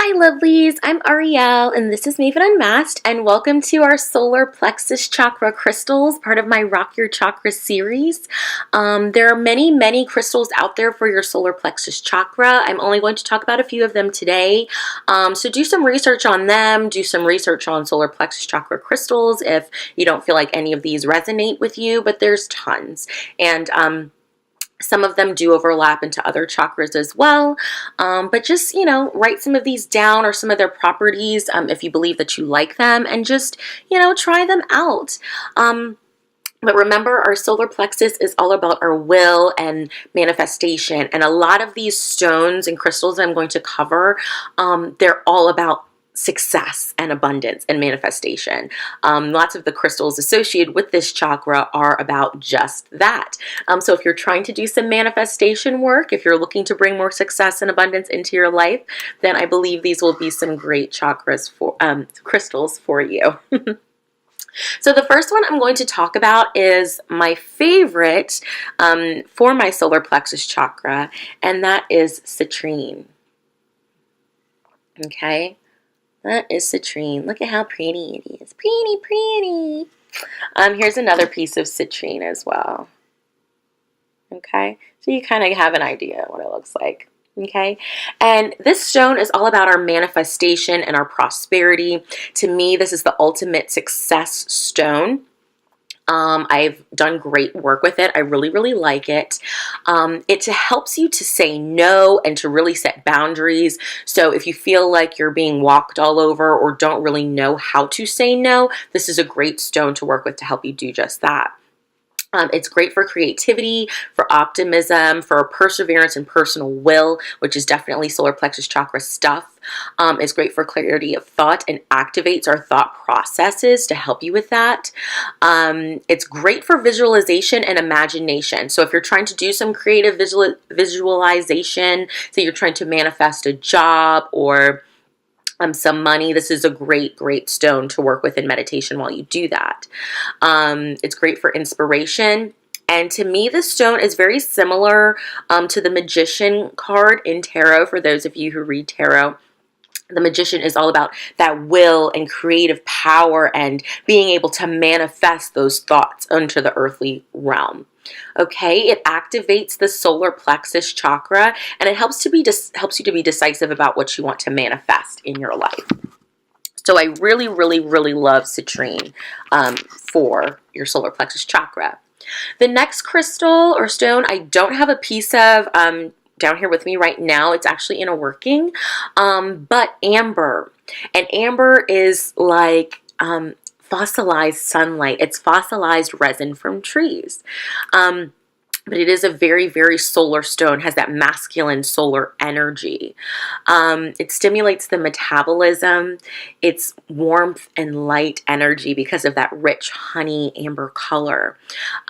Hi lovelies, I'm Ariel and this is Maven Unmasked, and welcome to our Solar Plexus Chakra crystals, part of my Rock Your Chakra series. There are many crystals out there for your Solar Plexus Chakra. I'm only going to talk about a few of them today. So do some research on them, do some research on Solar Plexus Chakra crystals if you don't feel like any of these resonate with you, but there's tons. And some of them do overlap into other chakras as well, but just, write some of these down or some of their properties if you believe that you like them, and just, try them out. But remember, our solar plexus is all about our will and manifestation, and a lot of these stones and crystals I'm going to cover, they're all about success and abundance and manifestation. Lots of the crystals associated with this chakra are about just that. So if you're trying to do some manifestation work, if you're looking to bring more success and abundance into your life, then I believe these will be some great chakras for crystals for you. So the first one I'm going to talk about is my favorite for my solar plexus chakra, and that is citrine. Okay. That is citrine. Look at how pretty it is. Pretty. Here's another piece of citrine as well. Okay, so you kind of have an idea what it looks like. Okay, and this stone is all about our manifestation and our prosperity. To me, this is the ultimate success stone. I've done great work with it. I really like it. It helps you to say no and to really set boundaries. So if you feel like you're being walked all over or don't really know how to say no, this is a great stone to work with to help you do just that. It's great for creativity, for optimism, for perseverance and personal will, which is definitely solar plexus chakra stuff. It's great for clarity of thought and activates our thought processes to help you with that. It's great for visualization and imagination. So if you're trying to do some creative visualization, say you're trying to manifest a job or some money, this is a great stone to work with in meditation while you do that. It's great for inspiration. And to me, this stone is very similar to the Magician card in tarot. For those of you who read tarot, the Magician is all about that will and creative power and being able to manifest those thoughts into the earthly realm. Okay, it activates the solar plexus chakra, and it helps you to be decisive about what you want to manifest in your life. So I really love citrine for your solar plexus chakra. The next crystal or stone I don't have a piece of down here with me right now. It's actually in a working, but amber. And amber is like fossilized sunlight. It's fossilized resin from trees. But it is a very solar stone, has that masculine solar energy. It stimulates the metabolism. It's warmth and light energy because of that rich honey amber color.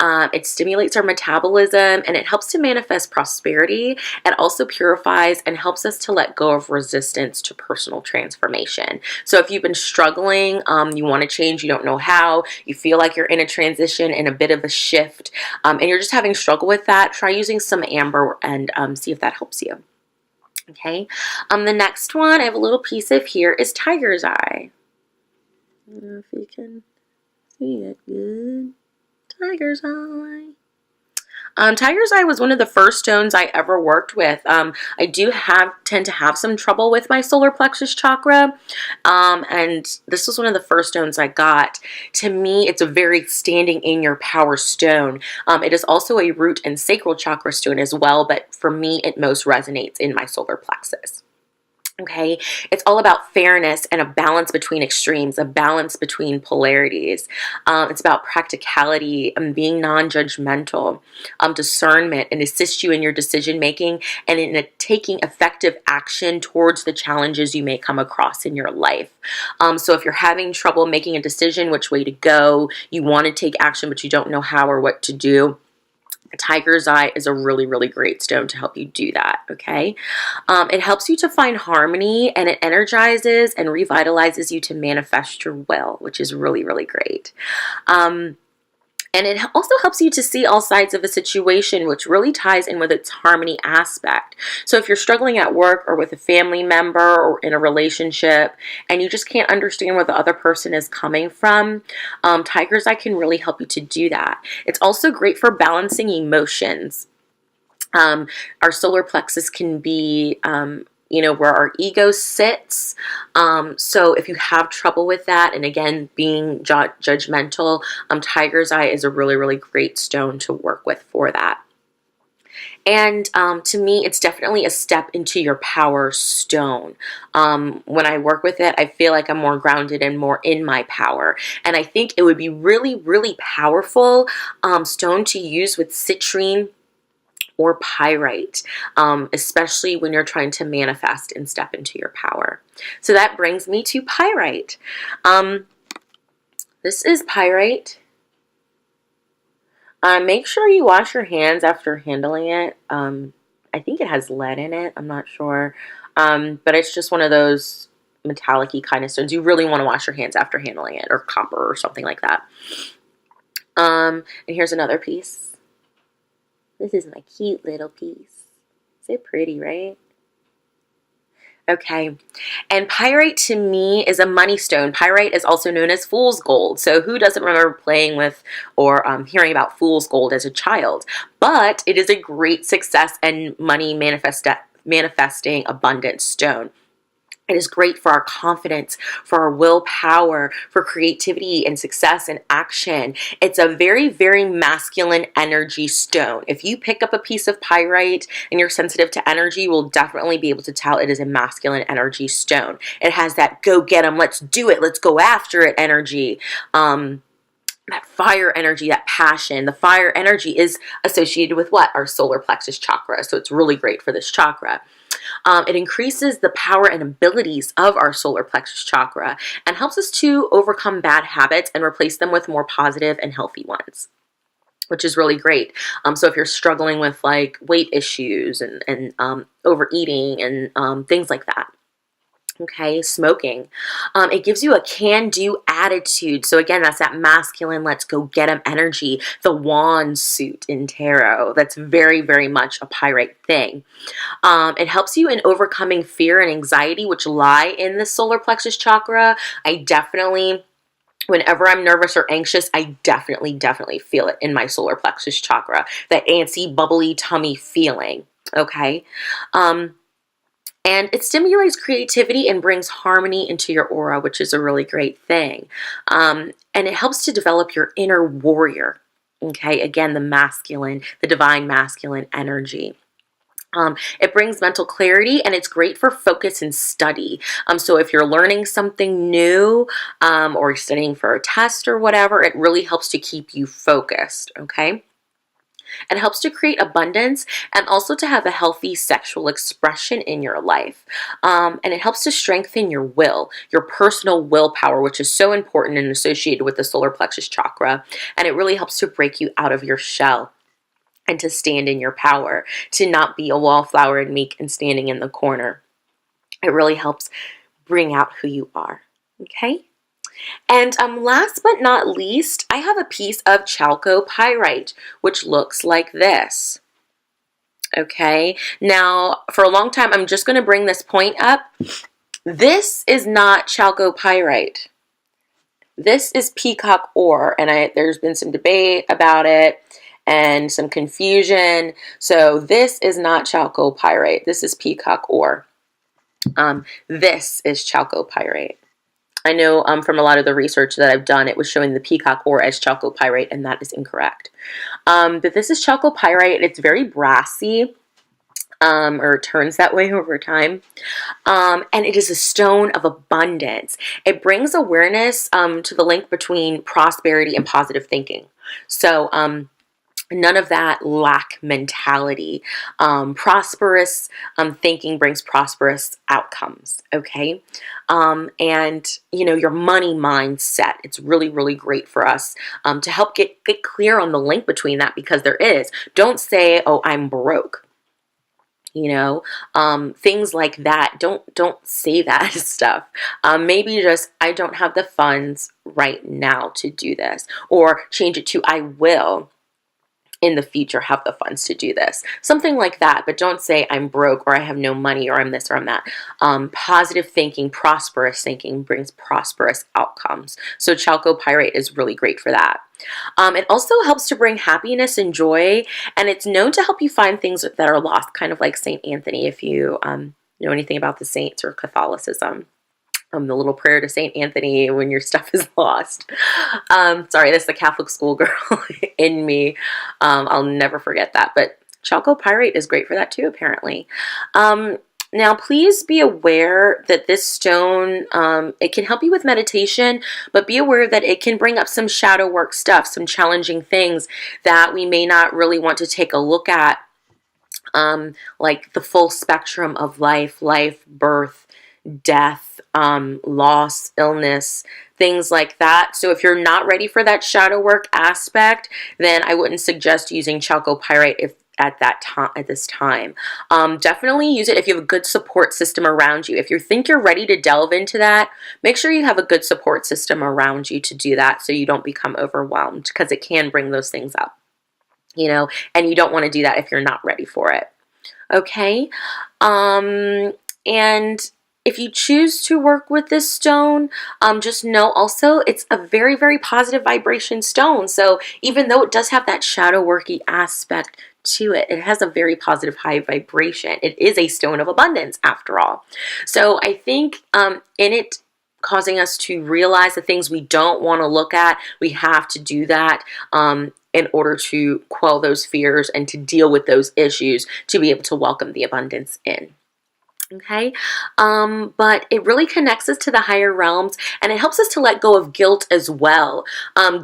It stimulates our metabolism, and it helps to manifest prosperity. It also purifies and helps us to let go of resistance to personal transformation. So if you've been struggling, you want to change, you don't know how, you feel like you're in a transition and a bit of a shift, and you're just having struggle with that, try using some amber and see if that helps you. Okay, the next one I have a little piece of here is tiger's eye. I don't know if you can see it good. Tiger's eye. Tiger's eye was one of the first stones I ever worked with. I do tend to have some trouble with my solar plexus chakra, and this was one of the first stones I got. To me, it's a very standing in your power stone. It is also a root and sacral chakra stone as well, but for me, it most resonates in my solar plexus. Okay, it's all about fairness and a balance between extremes, a balance between polarities. It's about practicality and being non-judgmental, discernment, and assist you in your decision making and in taking effective action towards the challenges you may come across in your life. So if you're having trouble making a decision which way to go, you want to take action but you don't know how or what to do, tiger's eye is a really great stone to help you do that. Okay, it helps you to find harmony, and it energizes and revitalizes you to manifest your will, which is really great. And it also helps you to see all sides of a situation, which really ties in with its harmony aspect. So if you're struggling at work or with a family member or in a relationship and you just can't understand where the other person is coming from, Tiger's Eye can really help you to do that. It's also great for balancing emotions. Our solar plexus can be where our ego sits. So if you have trouble with that, and again, being judgmental, Tiger's Eye is a really, really great stone to work with for that. And to me, it's definitely a step into your power stone. When I work with it, I feel like I'm more grounded and more in my power. And I think it would be really, really powerful stone to use with citrine or pyrite, especially when you're trying to manifest and step into your power. So that brings me to pyrite. This is pyrite. Make sure you wash your hands after handling it. I think it has lead in it. I'm not sure. But it's just one of those metallic-y kind of stones. You really want to wash your hands after handling it, or copper or something like that. And here's another piece. This is my cute little piece. So pretty, right? Okay, and pyrite to me is a money stone. Pyrite is also known as fool's gold. So who doesn't remember playing with or hearing about fool's gold as a child? But it is a great success and money manifesting abundance stone. It is great for our confidence, for our willpower, for creativity and success and action. It's a very, very masculine energy stone. If you pick up a piece of pyrite and you're sensitive to energy, you will definitely be able to tell it is a masculine energy stone. It has that go get 'em, let's do it, let's go after it energy. That fire energy, that passion. The fire energy is associated with what? Our solar plexus chakra. So it's really great for this chakra. It increases the power and abilities of our solar plexus chakra and helps us to overcome bad habits and replace them with more positive and healthy ones, which is really great. So if you're struggling with like weight issues and overeating and things like that, okay, smoking, it gives you a can-do attitude. So again, that's that masculine, let's go get 'em energy, the wand suit in tarot. That's very, very much a pyrite thing. It helps you in overcoming fear and anxiety, which lie in the solar plexus chakra. Whenever I'm nervous or anxious, I definitely feel it in my solar plexus chakra, that antsy, bubbly tummy feeling, okay? And it stimulates creativity and brings harmony into your aura, which is a really great thing. And it helps to develop your inner warrior, okay? Again, the divine masculine energy. It brings mental clarity, and it's great for focus and study. So if you're learning something new or you're studying for a test or whatever, it really helps to keep you focused, okay? It helps to create abundance and also to have a healthy sexual expression in your life. And it helps to strengthen your will, your personal willpower, which is so important and associated with the solar plexus chakra. And it really helps to break you out of your shell and to stand in your power, to not be a wallflower and meek and standing in the corner. It really helps bring out who you are, okay? And last but not least, I have a piece of Choco Pyrite, which looks like this. Okay, now for a long time, I'm just going to bring this point up. This is not Choco Pyrite. This is peacock ore, and there's been some debate about it and some confusion. So this is not Choco Pyrite. This is peacock ore. This is Choco Pyrite. I know from a lot of the research that I've done, it was showing the peacock ore as Choco Pyrite, and that is incorrect. But this is Choco Pyrite. It's very brassy, or it turns that way over time. And it is a stone of abundance. It brings awareness to the link between prosperity and positive thinking. So none of that lack mentality. Prosperous thinking brings prosperous outcomes, okay? And, your money mindset, it's really, really great for us to help get clear on the link between that, because there is. Don't say, oh, I'm broke. you know, things like that. Don't say that stuff. Maybe just, I don't have the funds right now to do this, or change it to, I will in the future have the funds to do this. Something like that, but don't say I'm broke, or I have no money, or I'm this, or I'm that. Positive thinking, prosperous thinking brings prosperous outcomes. So chalcopyrite is really great for that. It also helps to bring happiness and joy, and it's known to help you find things that are lost, kind of like Saint Anthony, if you know anything about the saints or Catholicism. The little prayer to Saint Anthony when your stuff is lost. Sorry, that's the Catholic schoolgirl in me. I'll never forget that. But chalcopyrite is great for that too, apparently. Now, please be aware that this stone, it can help you with meditation, but be aware that it can bring up some shadow work stuff, some challenging things that we may not really want to take a look at, like the full spectrum of life, birth, death, loss, illness, things like that. So if you're not ready for that shadow work aspect, then I wouldn't suggest using chalcopyrite at this time. Definitely use it if you have a good support system around you. If you think you're ready to delve into that, make sure you have a good support system around you to do that, so you don't become overwhelmed, because it can bring those things up, you know, and you don't want to do that if you're not ready for it. Okay. And if you choose to work with this stone, just know also it's a very, very positive vibration stone. So even though it does have that shadow worky aspect to it, it has a very positive high vibration. It is a stone of abundance after all. So I think in it causing us to realize the things we don't want to look at, we have to do that in order to quell those fears and to deal with those issues, to be able to welcome the abundance in. Okay, but it really connects us to the higher realms, and it helps us to let go of guilt as well.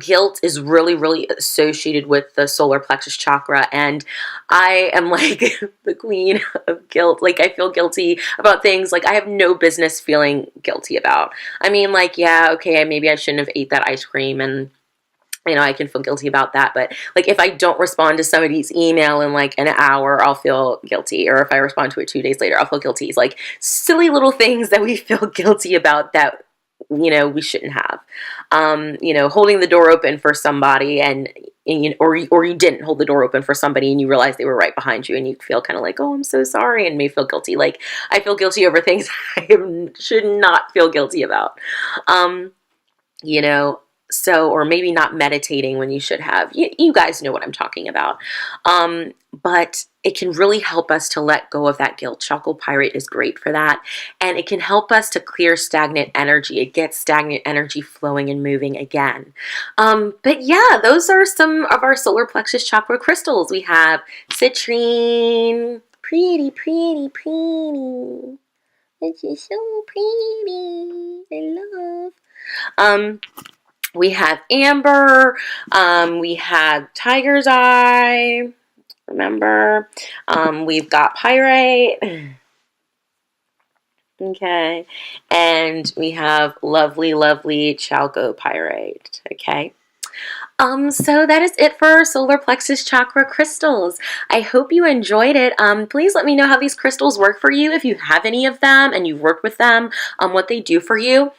Guilt is really, really associated with the solar plexus chakra, and I am like the queen of guilt. Like, I feel guilty about things like I have no business feeling guilty about. I mean, like, yeah, okay, maybe I shouldn't have ate that ice cream, and you know, I can feel guilty about that. But like, if I don't respond to somebody's email in like an hour, I'll feel guilty. Or if I respond to it 2 days later, I'll feel guilty. It's like silly little things that we feel guilty about that, you know, we shouldn't have. You know, holding the door open for somebody and or you didn't hold the door open for somebody and you realize they were right behind you, and you feel kind of like, oh, I'm so sorry, and may feel guilty. Like, I feel guilty over things I should not feel guilty about. You know, so, or maybe not meditating when you should have. You guys know what I'm talking about. But it can really help us to let go of that guilt. Chalcopyrite is great for that. And it can help us to clear stagnant energy. It gets stagnant energy flowing and moving again. But yeah, those are some of our solar plexus chakra crystals. We have citrine. Pretty, pretty, pretty. It's just so pretty. I love. We have amber, we have tiger's eye, remember, we've got pyrite, okay, and we have lovely, lovely chalcopyrite, okay. So that is it for our solar plexus chakra crystals. I hope you enjoyed it. Please let me know how these crystals work for you, if you have any of them and you've worked with them, what they do for you.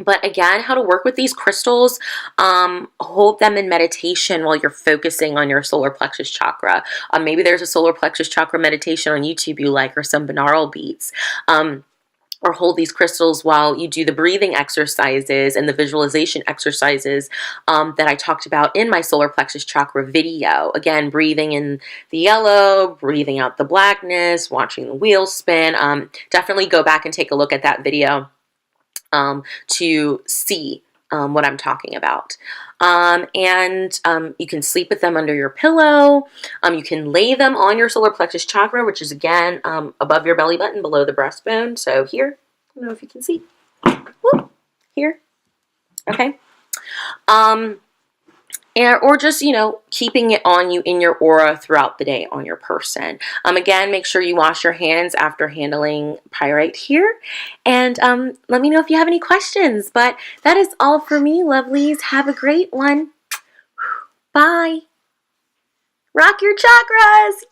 But again, how to work with these crystals, hold them in meditation while you're focusing on your solar plexus chakra. Maybe there's a solar plexus chakra meditation on YouTube you like, or some binaural beats. Or hold these crystals while you do the breathing exercises and the visualization exercises that I talked about in my solar plexus chakra video. Again, breathing in the yellow, breathing out the blackness, watching the wheels spin. Definitely go back and take a look at that video to see what I'm talking about. And you can sleep with them under your pillow. You can lay them on your solar plexus chakra, which is again above your belly button, below the breastbone. So here, I don't know if you can see. Whoop, here. Okay. Or just, you know, keeping it on you in your aura throughout the day on your person. Again, make sure you wash your hands after handling pyrite here. And let me know if you have any questions. But that is all for me, lovelies. Have a great one. Bye. Rock your chakras.